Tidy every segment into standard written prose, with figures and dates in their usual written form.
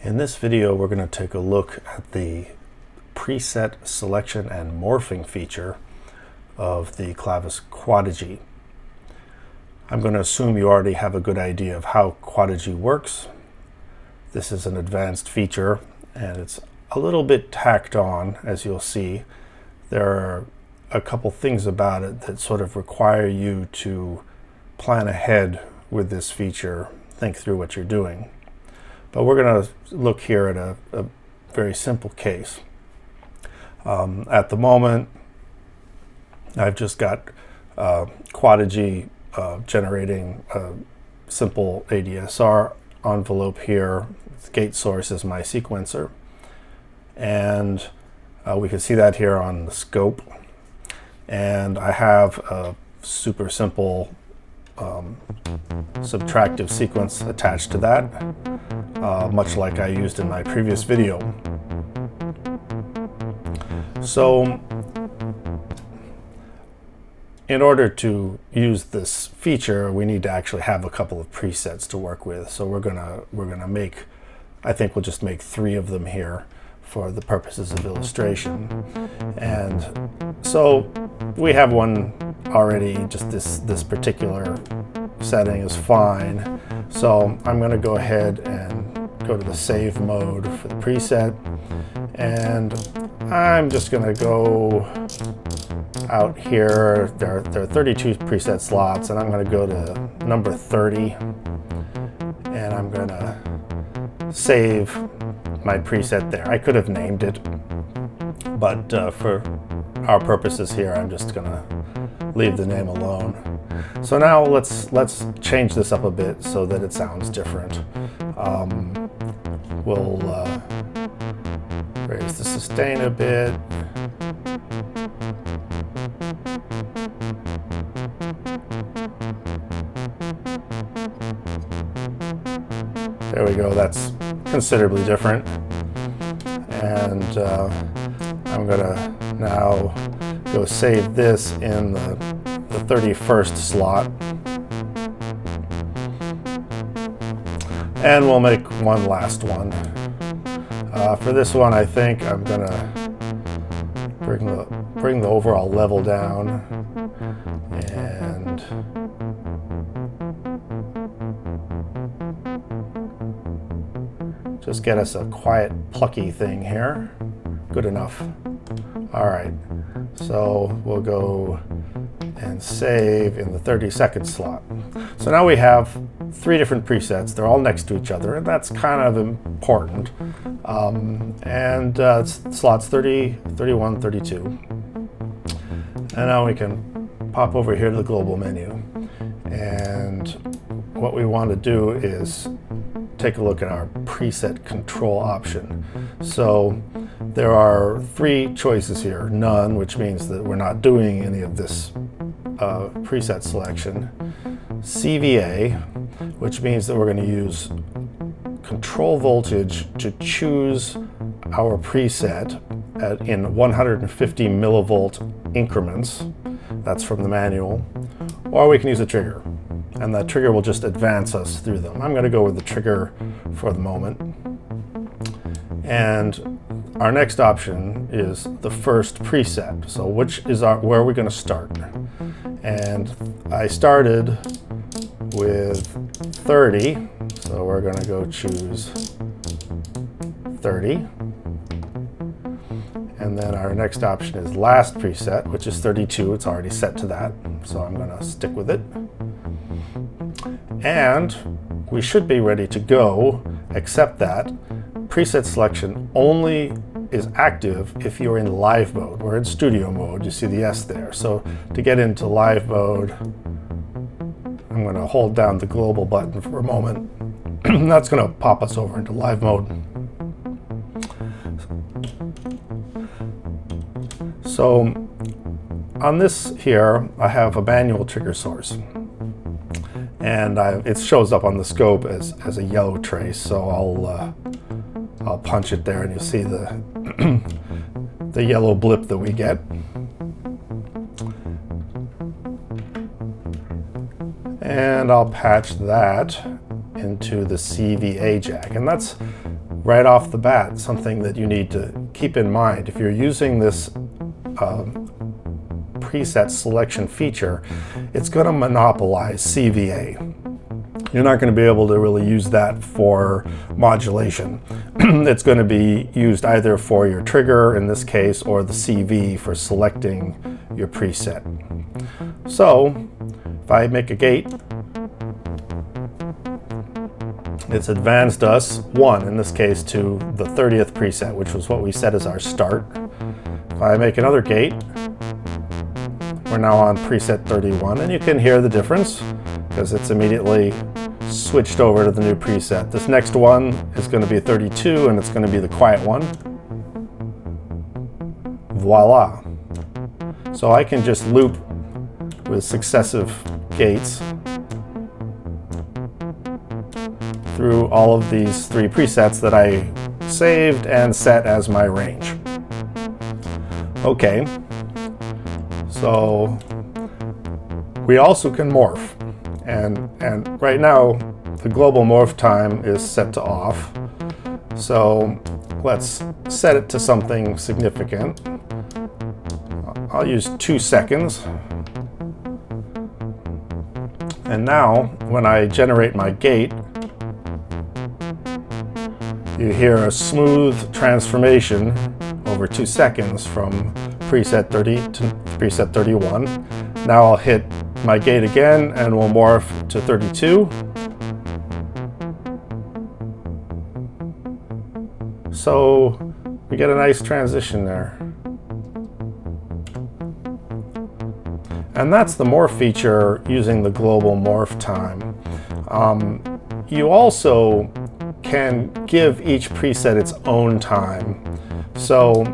In this video, we're going to take a look at the preset selection and morphing feature of the Klavis Quadigy. I'm going to assume you already have a good idea of how Quadigy works. This is an advanced feature, and it's a little bit tacked on, as you'll see. There are a couple things about it that sort of require you to plan ahead with this feature, think through what you're doing. But we're going to look here at a very simple case. At the moment, I've just got Quadigy generating a simple ADSR envelope here. Gate source is my sequencer. And we can see that here on the scope. And I have a super simple subtractive sequence attached to that, much like I used in my previous video. So in order to use this feature, we need to actually have a couple of presets to work with. So we're gonna make, I think we'll just make 3 of them here for the purposes of illustration. And so we have one already, just this particular setting is fine. So I'm going to go ahead and go to the save mode for the preset, and I'm just going to go out here. There are 32 preset slots, and I'm going to go to number 30, and I'm going to save my preset there. I could have named it, but for our purposes here, I'm just going to leave the name alone. So now let's change this up a bit so that it sounds different. We'll raise the sustain a bit. There we go, that's considerably different. And I'm gonna now go save this in the 31st slot. And we'll make one last one. For this one, I think I'm gonna bring the overall level down and just get us a quiet, plucky thing here. Good enough. All right, so we'll go and save in the 32nd slot. So now we have 3 different presets. They're all next to each other, and that's kind of important. Slots 30, 31, 32. And now we can pop over here to the global menu. And what we want to do is take a look at our preset control option. So there are 3 choices here. None, which means that we're not doing any of this preset selection. CVA, which means that we're going to use control voltage to choose our preset in 150 millivolt increments. That's from the manual. Or we can use a trigger, and that trigger will just advance us through them. I'm going to go with the trigger for the moment. And our next option is the first preset. So where are we going to start? And I started with 30, so we're going to go choose 30. And then our next option is last preset, which is 32. It's already set to that, so I'm going to stick with it. And we should be ready to go, except that preset selection only is active if you're in live mode. We're in studio mode. You see the S there. So to get into live mode, I'm going to hold down the global button for a moment. That's going to pop us over into live mode. So on this here, I have a manual trigger source. And it shows up on the scope as a yellow trace, so I'll punch it there, and you'll see the yellow blip that we get. And I'll patch that into the CVA jack, and that's right off the bat, something that you need to keep in mind. If you're using this preset selection feature, it's going to monopolize CVA. You're not going to be able to really use that for modulation. It's going to be used either for your trigger in this case or the CV for selecting your preset. So if I make a gate, it's advanced us 1, in this case, to the 30th preset, which was what we set as our start. If I make another gate, we're now on preset 31, and you can hear the difference because it's immediately switched over to the new preset. This next one is going to be 32, and it's going to be the quiet one. Voila. So I can just loop with successive gates through all of these 3 presets that I saved and set as my range. Okay, so we also can morph, and right now the global morph time is set to off, so let's set it to something significant. I'll use 2 seconds. And now when I generate my gate, you hear a smooth transformation over 2 seconds from preset 30 to preset 31. Now I'll hit my gate again and we'll morph to 32. So we get a nice transition there. And that's the morph feature using the global morph time. You also can give each preset its own time. So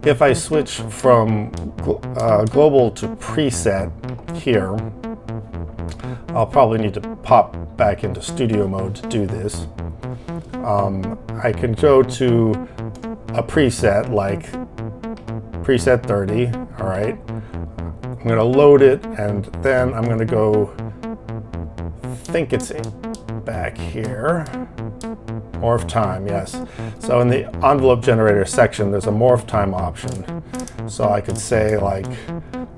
if I switch from global to preset here, I'll probably need to pop back into studio mode to do this. I can go to a preset like preset 30, all right? I'm going to load it, and then I'm going to go, I think it's back here, morph time, yes. So in the envelope generator section, there's a morph time option. So I could say, like,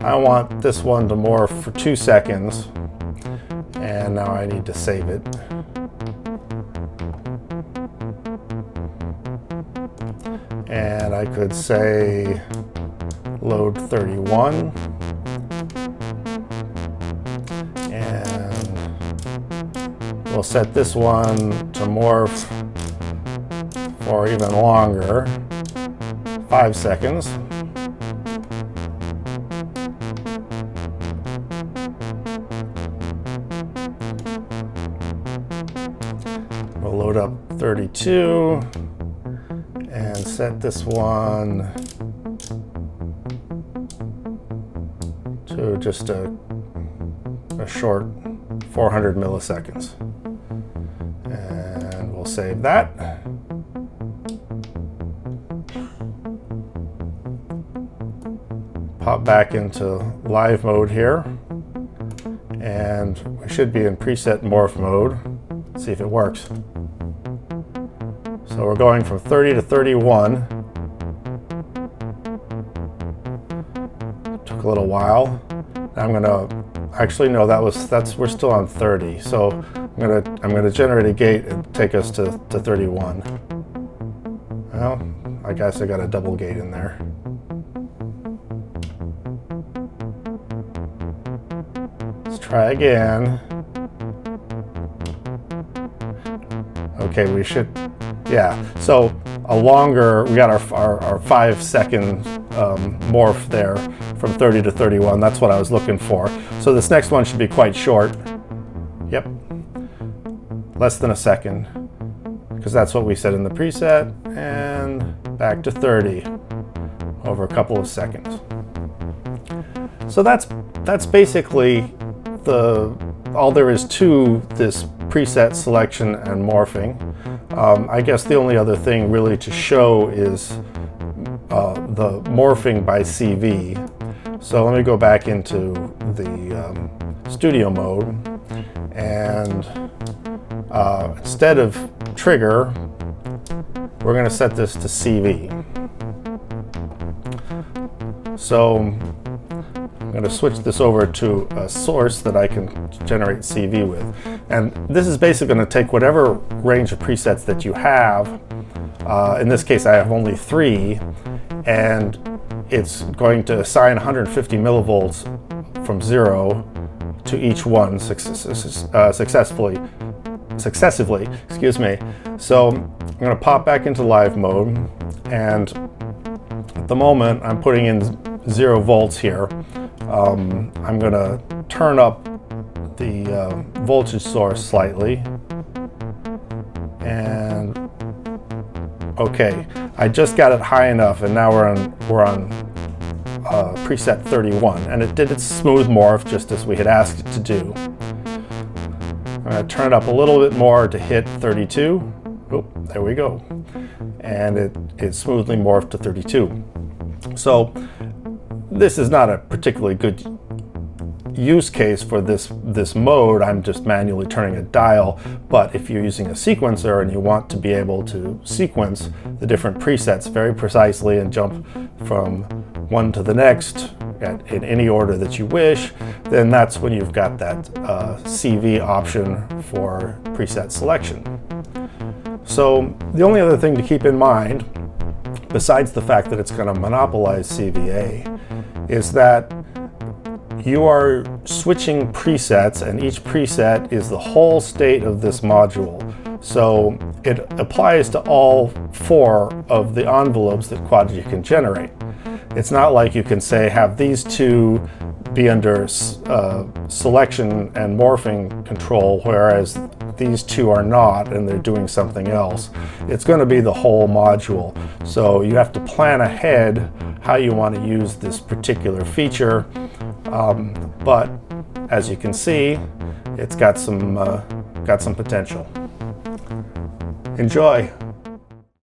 I want this one to morph for 2 seconds, and now I need to save it. And I could say load 31. We'll set this one to morph for even longer, 5 seconds. We'll load up 32 and set this one to just a short 400 milliseconds. And we'll save that. Pop back into live mode here. And we should be in preset morph mode. Let's see if it works. So we're going from 30 to 31. Took a little while. Now I'm gonna, actually no, we're still on 30. So I'm gonna generate a gate and take us to 31. Well, I guess I got a double gate in there. Let's try again. Okay, we should, yeah. So we got our 5 second morph there from 30 to 31. That's what I was looking for. So this next one should be quite short. Yep. Less than a second, because that's what we set in the preset, and back to 30 over a couple of seconds. So that's basically all there is to this preset selection and morphing. I guess the only other thing really to show is the morphing by CV. So let me go back into the studio mode, and instead of trigger, we're going to set this to CV. So I'm going to switch this over to a source that I can generate CV with. And this is basically going to take whatever range of presets that you have. In this case, I have only 3, and it's going to assign 150 millivolts from 0 to each one successively. Excuse me. So I'm going to pop back into live mode, and at the moment I'm putting in 0 volts here. I'm going to turn up the voltage source slightly, and okay, I just got it high enough, and now we're on preset 31, and it did its smooth morph just as we had asked it to do. I'm going to turn it up a little bit more to hit 32. Oh, there we go. And it smoothly morphed to 32. So this is not a particularly good use case for this mode. I'm just manually turning a dial, but if you're using a sequencer and you want to be able to sequence the different presets very precisely and jump from one to the next in any order that you wish, then that's when you've got that CV option for preset selection. So the only other thing to keep in mind, besides the fact that it's going to monopolize CVA, is that you are switching presets, and each preset is the whole state of this module. So it applies to all 4 of the envelopes that Quadigy can generate. It's not like you can say have these 2 be under selection and morphing control, whereas these 2 are not and they're doing something else. It's going to be the whole module. So you have to plan ahead how you want to use this particular feature. But as you can see, it's got some potential. Enjoy.